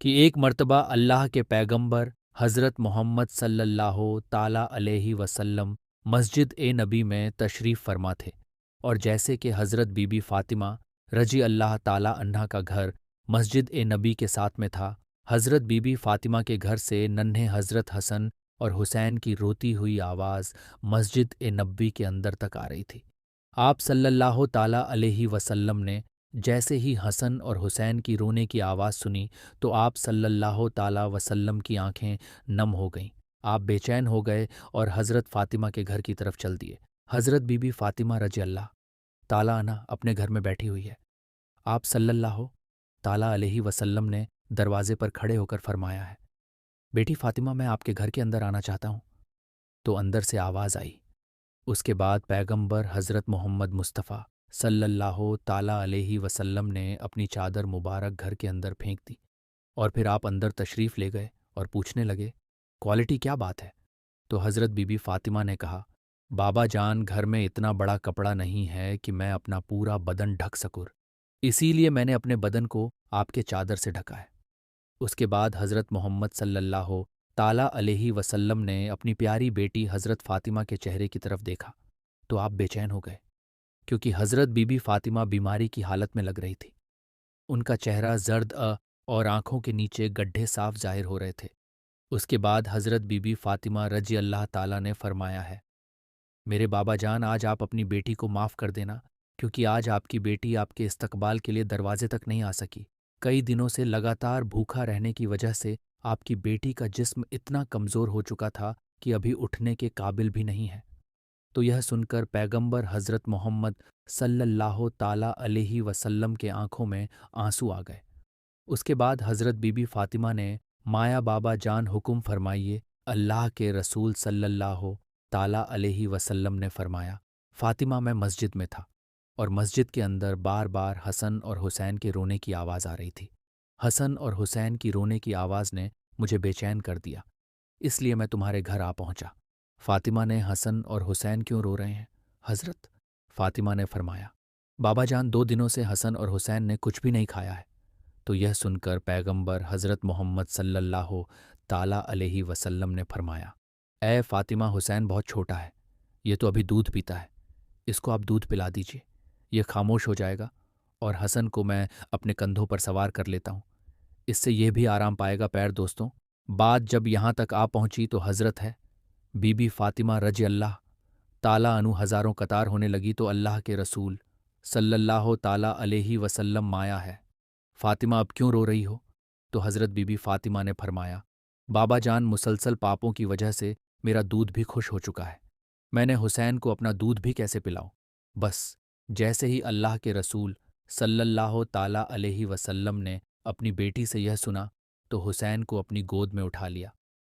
کہ ایک मर्तबा अल्लाह के पैगंबर हज़रत मोहम्मद सल्लल्लाहु ताला अलैहि वसल्लम मस्जिद ए नबी में तशरीफ़ फरमा थे, और जैसे कि हज़रत बीबी फ़ातिमा रजी अल्लाह ताला अन्हा का घर मस्जिद ए नबी के साथ में था, हज़रत बीबी फ़ातिमा के घर से नन्हे हज़रत हसन और हुसैन की रोती हुई आवाज़ मस्जिद ए नबी के अंदर तक आ रही थी। आप सल्लल्लाहु ताला अलैहि वसल्लम ने जैसे ही हसन और हुसैन की रोने की आवाज़ सुनी तो आप सल्लल्लाहु ताला वसल्लम की आंखें नम हो गईं। आप बेचैन हो गए और हज़रत फ़ातिमा के घर की तरफ चल दिए। हज़रत बीबी फ़ातिमा रज़ी अल्लाह ताला अन्हा अपने घर में बैठी हुई है। आप सल्लल्लाहु ताला अलैहि वसल्लम ने दरवाजे पर खड़े होकर फरमाया है, बेटी फ़ातिमा, मैं आपके घर के अंदर आना चाहता हूँ। तो अंदर से आवाज़ आई। उसके बाद पैगंबर हज़रत मोहम्मद मुस्तफ़ा सल्लल्लाहु ताला अलैहि वसल्लम ने अपनी चादर मुबारक घर के अंदर फेंक दी, और फिर आप अंदर तशरीफ़ ले गए और पूछने लगे, क्वालिटी क्या बात है? तो हज़रत बीबी फ़ातिमा ने कहा, बाबा जान, घर में इतना बड़ा कपड़ा नहीं है कि मैं अपना पूरा बदन ढक सकूँ, इसीलिए मैंने अपने बदन को आपके चादर से ढका है। उसके बाद हज़रत मोहम्मद सल्लल्लाहु ताला अलैहि वसल्लम ने अपनी प्यारी बेटी हज़रत फ़ातिमा के चेहरे की तरफ देखा तो आप बेचैन हो गए, क्योंकि हज़रत बीबी फ़ातिमा बीमारी की हालत में लग रही थी। उनका चेहरा जर्द और आंखों के नीचे गड्ढे साफ जाहिर हो रहे थे। उसके बाद हज़रत बीबी फ़ातिमा रजी अल्लाह ताला ने फरमाया है, मेरे बाबा जान, आज आप अपनी बेटी को माफ़ कर देना, क्योंकि आज आपकी बेटी आपके इस्तकबाल के लिए दरवाजे तक नहीं आ सकी। कई दिनों से लगातार भूखा रहने की वजह से आपकी बेटी का जिस्म इतना कमज़ोर हो चुका था कि अभी उठने के काबिल भी नहीं है। तो यह सुनकर पैगंबर हज़रत मोहम्मद सल्लल्लाहु ताला अलैहि वसल्लम के आंखों में आंसू आ गए। उसके बाद हज़रत बीबी फ़ातिमा ने, माया बाबा जान हुक्म फरमाइए। अल्लाह के रसूल सल्लल्लाहु ताला अलैहि वसल्लम ने फरमाया, फ़ातिमा, मैं मस्जिद में था और मस्जिद के अंदर बार बार हसन और हुसैन के रोने की आवाज़ आ रही थी। हसन और हुसैन की रोने की आवाज़ ने मुझे बेचैन कर दिया, इसलिए मैं तुम्हारे घर आ पहुंचा। फ़ातिमा ने, हसन और हुसैन क्यों रो रहे हैं हज़रत? फ़ातिमा ने फरमाया, बाबा जान, 2 दिनों से हसन और हुसैन ने कुछ भी नहीं खाया है। तो यह सुनकर पैगंबर हज़रत मोहम्मद सल्लल्लाहु ताला अलैहि वसल्लम ने फरमाया, ए फ़ातिमा, हुसैन बहुत छोटा है, ये तो अभी दूध पीता है, इसको आप दूध पिला दीजिए, ये खामोश हो जाएगा, और हसन को मैं अपने कंधों पर सवार कर लेता हूँ, इससे यह भी आराम पाएगा। पैर दोस्तों, बात जब यहाँ तक आ पहुँची तो हज़रत है बीबी फ़ातिमा रज़ी अल्लाह ताला अनु हज़ारों कतार होने लगी तो अल्लाह के रसूल सल्लल्लाहु ताला अलैहि वसल्लम माया है, फ़ातिमा अब क्यों रो रही हो? तो हज़रत बीबी फ़ातिमा ने फरमाया, बाबा जान, मुसलसल पापों की वजह से मेरा दूध भी खुश हो चुका है, मैंने हुसैन को अपना दूध भी कैसे पिलाऊं? बस जैसे ही अल्लाह के रसूल सल्लल्लाहु ताला अलैहि वसल्लम ने अपनी बेटी से यह सुना तो हुसैन को अपनी गोद में उठा लिया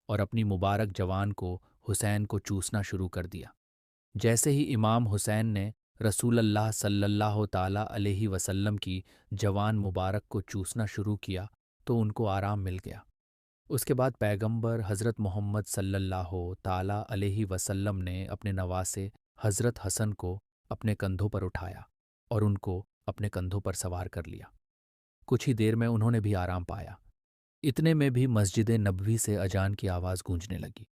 और अपनी मुबारक जवान को हुसैन को चूसना शुरू कर दिया। जैसे ही इमाम हुसैन ने रसूल अल्लाह सल्लल्लाहु ताला अलैहि वसल्लम की जवान मुबारक को चूसना शुरू किया तो उनको आराम मिल गया। उसके बाद पैगंबर हज़रत मोहम्मद सल्लल्लाहु ताला अलैहि वसल्लम ने अपने नवासे हज़रत हसन को अपने कंधों पर उठाया और उनको अपने कंधों पर सवार कर लिया। कुछ ही देर में उन्होंने भी आराम पाया। इतने में भी मस्जिद नबवी से अजान की आवाज़ गूंजने लगी।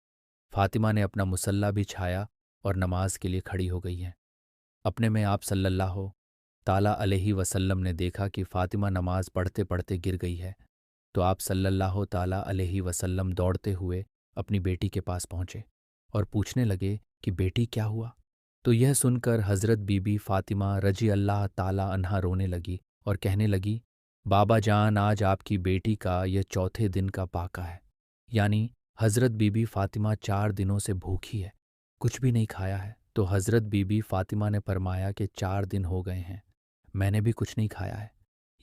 फ़ातिमा ने अपना मुसल्ला भी छाया और नमाज के लिए खड़ी हो गई हैं। अपने में आप सल्लल्लाहु ताला अलैहि वसल्लम ने देखा कि फ़ातिमा नमाज पढ़ते पढ़ते गिर गई है, तो आप सल्लल्लाहु ताला अलैहि वसल्लम दौड़ते हुए अपनी बेटी के पास पहुँचे और पूछने लगे कि बेटी, क्या हुआ? तो यह सुनकर हज़रत बीबी फ़ातिमा रजी अल्लाह ताला अन्हा रोने लगी और कहने लगी, बाबा जान, आज आपकी बेटी का यह चौथे दिन का पाका है, यानी हज़रत बीबी फ़ातिमा 4 दिनों से भूखी है, कुछ भी नहीं खाया है। तो हज़रत बीबी फ़ातिमा ने फरमाया कि 4 दिन हो गए हैं, मैंने भी कुछ नहीं खाया है,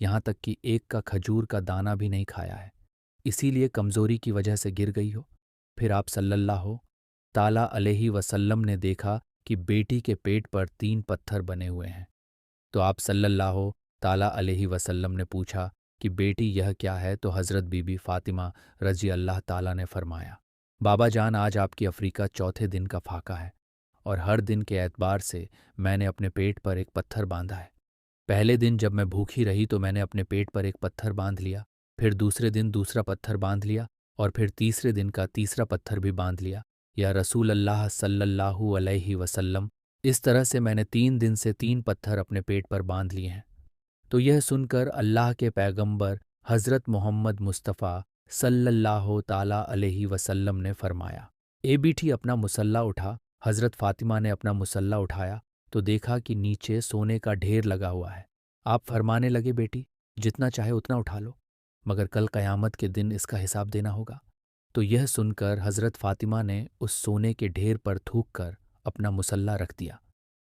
यहाँ तक कि एक का खजूर का दाना भी नहीं खाया है, इसीलिए कमज़ोरी की वजह से गिर गई हो। फिर आप सल्लल्लाहु ताला अलैहि वसल्लम ने देखा कि बेटी के पेट पर 3 पत्थर बने हुए हैं। तो आप सल्लल्लाहु ताला अलैहि वसल्लम ने पूछा कि बेटी, यह क्या है? तो हज़रत बीबी फ़ातिमा रज़ी अल्लाह ताला ने फरमाया, बाबा जान, आज आपकी अफ्रीका चौथे दिन का फाका है और हर दिन के एतबार से मैंने अपने पेट पर एक पत्थर बांधा है। पहले दिन जब मैं भूखी रही तो मैंने अपने पेट पर एक पत्थर बांध लिया, फिर दूसरे दिन दूसरा पत्थर बांध लिया और फिर तीसरे दिन का तीसरा पत्थर भी बांध लिया। या रसूल अल्लाह सल्लल्लाहु अलैहि वसल्लम, इस तरह से मैंने 3 दिन से 3 पत्थर अपने पेट पर बांध लिए हैं। तो यह सुनकर अल्लाह के पैगंबर हज़रत मोहम्मद मुस्तफ़ा सल्लल्लाहु ताला अलैहि वसल्लम ने फरमाया, ए बेटी अपना मुसल्ला उठा। हज़रत फ़ातिमा ने अपना मुसल्ला उठाया तो देखा कि नीचे सोने का ढेर लगा हुआ है। आप फरमाने लगे, बेटी जितना चाहे उतना उठा लो, मगर कल क़यामत के दिन इसका हिसाब देना होगा। तो यह सुनकर हज़रत फ़ातिमा ने उस सोने के ढेर पर थूक कर अपना मुसल्ला रख दिया।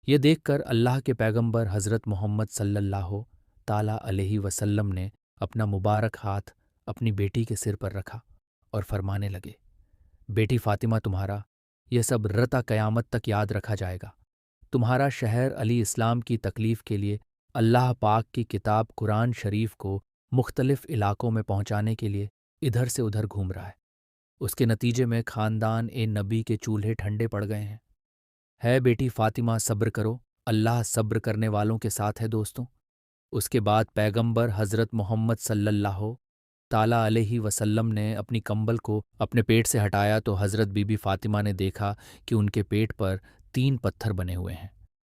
ये देखकर अल्लाह के पैगंबर हज़रत मोहम्मद सल्लल्लाहु ताला अलैहि वसल्लम ने अपना मुबारक हाथ अपनी बेटी के सिर पर रखा और फरमाने लगे, बेटी फ़ातिमा, तुम्हारा यह सब रता क़यामत तक याद रखा जाएगा। तुम्हारा शहर अली इस्लाम की तकलीफ़ के लिए अल्लाह पाक की किताब कुरान शरीफ को मुख्तलिफ़ इलाक़ों में पहुँचाने के लिए इधर से उधर घूम रहा है। उसके नतीजे में ख़ानदान ए नबी के चूल्हे ठंडे पड़ गए हैं। है बेटी फ़ातिमा, सब्र करो, अल्लाह सब्र करने वालों के साथ है दोस्तों। उसके बाद पैगंबर हज़रत मोहम्मद सल्लल्लाहु ताला अलैहि वसल्लम ने अपनी कंबल को अपने पेट से हटाया तो हज़रत बीबी फ़ातिमा ने देखा कि उनके पेट पर 3 पत्थर बने हुए हैं,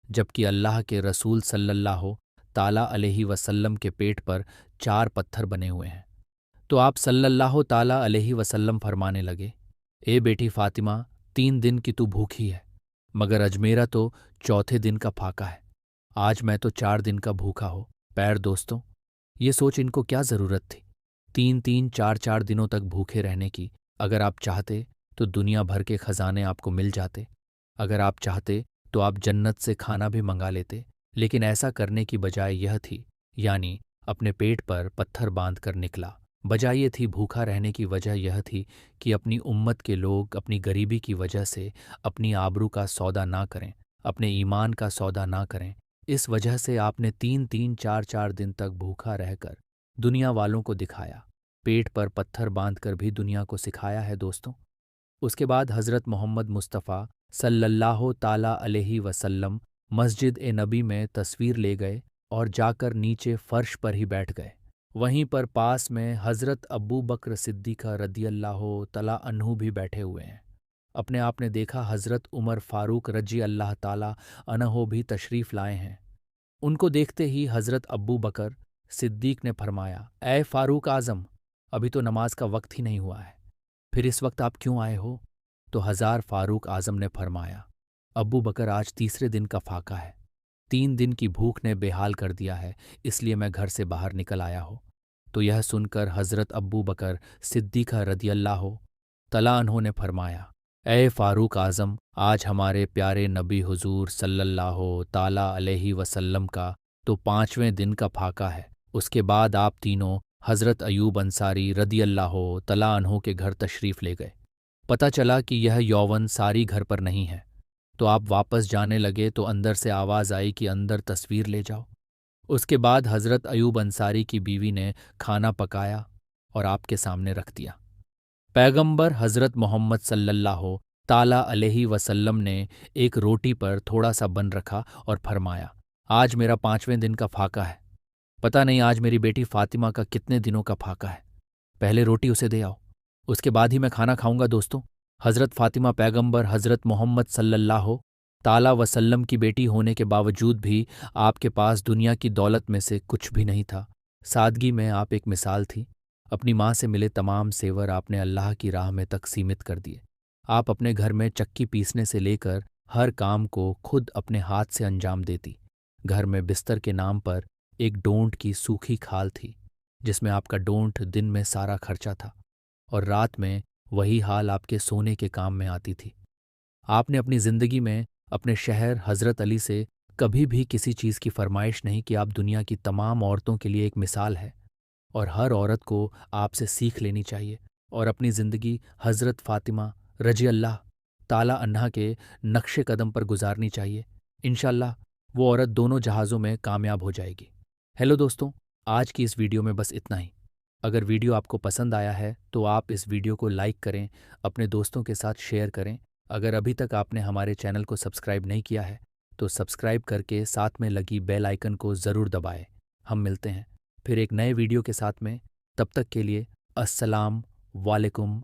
जबकि अल्लाह के रसूल सल्लल्लाहु ताला अलैहि वसल्लम के पेट पर 4 पत्थर बने हुए हैं। तो आप सल्लल्लाहु ताला अलैहि वसल्लम फरमाने लगे, ए बेटी फ़ातिमा, 3 दिन की तू भूखी है, मगर अजमेरा तो चौथे दिन का फाका है। आज मैं तो 4 दिन का भूखा हो। पैर दोस्तों, ये सोच इनको क्या ज़रूरत थी 3-3 4-4 दिनों तक भूखे रहने की। अगर आप चाहते तो दुनिया भर के खजाने आपको मिल जाते। अगर आप चाहते तो आप जन्नत से खाना भी मंगा लेते, लेकिन ऐसा करने की बजाय यह थी, यानी अपने पेट पर पत्थर बांध कर निकला। वजह ये थी, भूखा रहने की वजह यह थी कि अपनी उम्मत के लोग अपनी गरीबी की वजह से अपनी आबरू का सौदा ना करें, अपने ईमान का सौदा ना करें। इस वजह से आपने 3-3 4-4 दिन तक भूखा रहकर दुनिया वालों को दिखाया, पेट पर पत्थर बांधकर भी दुनिया को सिखाया है दोस्तों। उसके बाद हज़रत मोहम्मद मुस्तफ़ा सल्लल्लाहु ताला अलैहि वसल्लम मस्जिद ए नबी में तस्वीर ले गए और जाकर नीचे फ़र्श पर ही बैठ गए। वहीं पर पास में हज़रत अबू बकर सिद्दीक़ा रदियल्लाहु तआला अन्हु भी बैठे हुए हैं। अपने आप ने देखा हज़रत उमर फ़ारूक रजी अल्लाह ताला अन्हो भी तशरीफ़ लाए हैं। उनको देखते ही हज़रत अबू बकर सिद्दीक़ ने फरमाया, ऐ फ़ारूक आज़म, अभी तो नमाज का वक्त ही नहीं हुआ है, फिर इस वक्त आप क्यों आए हो? तो हज़ार फ़ारूक आज़म ने फरमाया, अबू बकर, आज तीसरे दिन का फाका है, 3 दिन की भूख ने बेहाल कर दिया है, इसलिए मैं घर से बाहर निकल आया हो। तो यह सुनकर हज़रत अबू बकर सिद्दीक़ा रदियल्लाहु तआला अन्हु ने फरमाया, ए फ़ारूक आज़म, आज हमारे प्यारे नबी हुज़ूर सल्लल्लाहु ताला अलैहि वसल्लम का तो 5वें दिन का फाका है। उसके बाद आप तीनों हज़रत अयूब अंसारी रदियल्लाहु तआला अन्हु के घर तशरीफ़ ले गए। पता चला कि यह यौवन सारी घर पर नहीं है, तो आप वापस जाने लगे तो अंदर से आवाज़ आई कि अंदर तस्वीर ले जाओ। उसके बाद हज़रत अयूब अंसारी की बीवी ने खाना पकाया और आपके सामने रख दिया। पैगंबर हज़रत मोहम्मद सल्लल्लाहु ताला अलैहि वसल्लम ने एक रोटी पर थोड़ा सा बन रखा और फरमाया, आज मेरा 5वें दिन का फाका है। पता नहीं आज मेरी बेटी फ़ातिमा का कितने दिनों का फाका है। पहले रोटी उसे दे आओ, उसके बाद ही मैं खाना खाऊंगा। दोस्तों, हज़रत फ़ातिमा पैगंबर हज़रत मोहम्मद सल्लल्लाहु ताला वसल्लम की बेटी होने के बावजूद भी आपके पास दुनिया की दौलत में से कुछ भी नहीं था। सादगी में आप एक मिसाल थी। अपनी माँ से मिले तमाम सेवर आपने अल्लाह की राह में तक सीमित कर दिए। आप अपने घर में चक्की पीसने से लेकर हर काम को खुद अपने हाथ से अंजाम देती। घर में बिस्तर के नाम पर एक डोंट की सूखी खाल थी, जिसमें आपका डोंट दिन में सारा खर्चा था और रात में वही हाल आपके सोने के काम में आती थी। आपने अपनी ज़िंदगी में अपने शहर हज़रत अली से कभी भी किसी चीज़ की फरमाइश नहीं कि आप दुनिया की तमाम औरतों के लिए एक मिसाल है और हर औरत को आपसे सीख लेनी चाहिए और अपनी ज़िंदगी हज़रत फ़ातिमा रजी अल्लाह ताला अन्हा के नक्शे कदम पर गुजारनी चाहिए। इंशाअल्लाह वो औरत दोनों जहाज़ों में कामयाब हो जाएगी। हेलो दोस्तों, आज की इस वीडियो में बस इतना ही। अगर वीडियो आपको पसंद आया है तो आप इस वीडियो को लाइक करें, अपने दोस्तों के साथ शेयर करें। अगर अभी तक आपने हमारे चैनल को सब्सक्राइब नहीं किया है तो सब्सक्राइब करके साथ में लगी बेल आइकन को ज़रूर दबाएं। हम मिलते हैं फिर एक नए वीडियो के साथ में। तब तक के लिए अस्सलाम वालेकुम